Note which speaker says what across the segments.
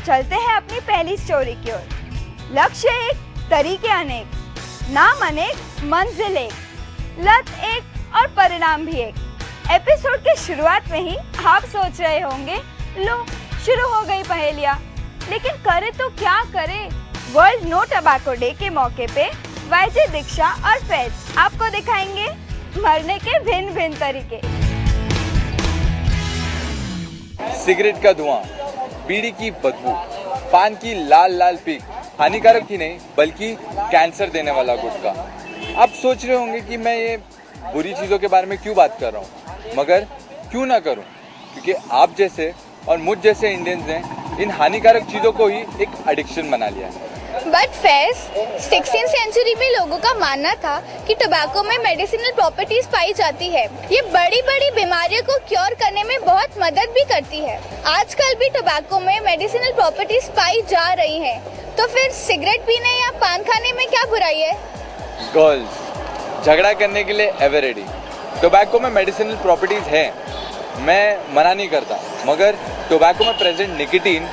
Speaker 1: चलते हैं अपनी पहली स्टोरी की ओर। लक्ष्य एक, तरीके अनेक, नाम अनेक, मंजिल एक, लत एक और परिणाम भी एक। एपिसोड के शुरुआत में ही आप सोच रहे होंगे, लो शुरू हो गई पहेलियाँ, लेकिन करे तो क्या करे। वर्ल्ड नो टबैको डे के मौके पे वाईजे, दीक्षा और फैज आपको दिखाएंगे मरने के भिन्न भिन्न तरीके।
Speaker 2: सिगरेट का धुआं, बीड़ी की बदबू, पान की लाल लाल पीक, हानिकारक ही नहीं बल्कि कैंसर देने वाला गुटखा। आप सोच रहे होंगे कि मैं ये बुरी चीज़ों के बारे में क्यों बात कर रहा हूँ, मगर क्यों ना करूँ, क्योंकि आप जैसे और मुझ जैसे इंडियंस ने इन हानिकारक चीज़ों को ही एक एडिक्शन बना लिया है।
Speaker 3: बट फैज, 16th सेंचुरी में लोगों का मानना था कि टोबैको में मेडिसिनल प्रॉपर्टीज पाई जाती है। ये बड़ी बड़ी बीमारियों को क्योर करने में बहुत मदद भी करती है। आजकल भी टोबैको में मेडिसिनल प्रॉपर्टीज पाई जा रही हैं। तो फिर सिगरेट पीने या पान खाने में क्या बुराई है?
Speaker 2: गर्ल्स, झगड़ा करने के लिए एवर रेडी। टोबैको में मेडिसिनल प्रॉपर्टीज हैं, मैं मना नहीं करता, मगर टोबैको में प्रेजेंट निकोटीन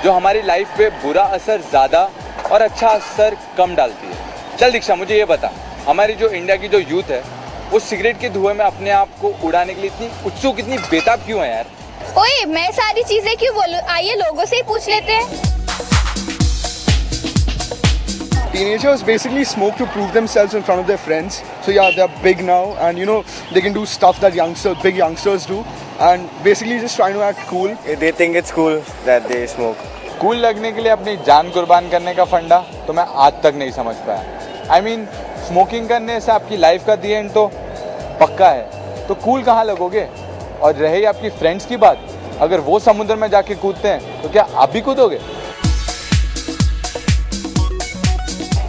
Speaker 2: जो हमारी लाइफ पे बुरा असर ज़्यादा और अच्छा असर कम डालती है। चल दीक्षा, मुझे ये बता, हमारी जो इंडिया की जो यूथ है वो सिगरेट के धुएं में अपने आप को उड़ाने के लिए इतनी उत्सुक, इतनी बेताब क्यों है यार?
Speaker 3: ओए, मैं सारी चीजें क्यों बोलूं? आइए लोगों से ही पूछ लेते हैं।
Speaker 4: Teenagers basically smoke to prove themselves in front of their friends. So yeah, they're big now, and they can do stuff that big youngsters do, and basically just trying to act cool.
Speaker 5: They think it's cool that they smoke.
Speaker 2: Cool लगने के लिए अपनी जान कुर्बान करने का फंडा तो मैं आज तक नहीं समझ पाया। I mean, स्मोकिंग करने से आपकी लाइफ का दी एंड तो पक्का है, तो कूल कहाँ लगोगे? और रही आपकी फ्रेंड्स की बात, अगर वो समुद्र में जाके कूदते हैं तो क्या आप भी कूदोगे?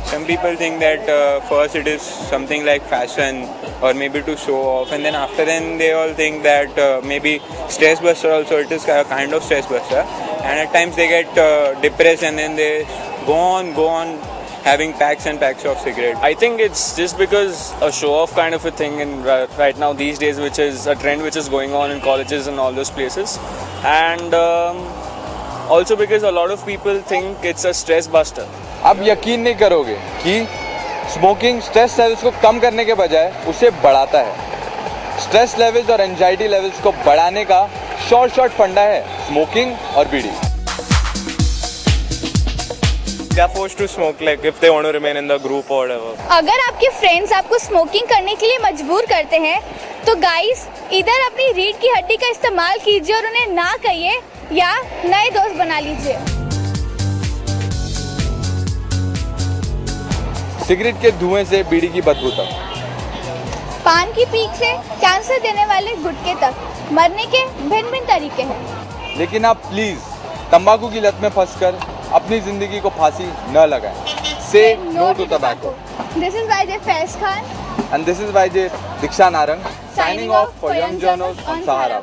Speaker 5: Some people think that first it is something like fashion or maybe to show off, and then after then they all think that maybe stress buster also, it is a kind of stress buster, and at times they get depressed and then they go on having packs and packs of cigarette.
Speaker 6: I think it's just because a show off kind of a thing in right now these days, which is a trend which is going on in colleges and all those places, and also because a lot of people think it's a stress buster.
Speaker 2: आप यकीन नहीं करोगे कि smoking stress levels को कम करने के बजाय उसे बढ़ाता है। स्ट्रेस लेवल्स और एंजाइटी लेवल्स को बढ़ाने का शॉर्ट फंडा है स्मोकिंग और बीड़ी।
Speaker 5: They are forced to smoke like if they want to remain in the group or whatever.
Speaker 3: अगर आपके फ्रेंड्स आपको स्मोकिंग करने के लिए मजबूर करते हैं तो गाइस, इधर अपनी रीढ़ की हड्डी का इस्तेमाल कीजिए और उन्हें ना कहिए या नए दोस्त बना लीजिए।
Speaker 2: सिगरेट के धुएं से बीड़ी की बदबू तक,
Speaker 3: पान की पीक से कैंसर देने वाले गुटखे तक, मरने के भिन्न भिन्न तरीके हैं।
Speaker 2: लेकिन आप प्लीज तंबाकू की लत में फंसकर अपनी जिंदगी को फांसी न लगाएं। Say no to tobacco.
Speaker 3: This is YJ Faiz Khan.
Speaker 2: And this is YJ Diksha Narang signing off for Young Journals on Sahara.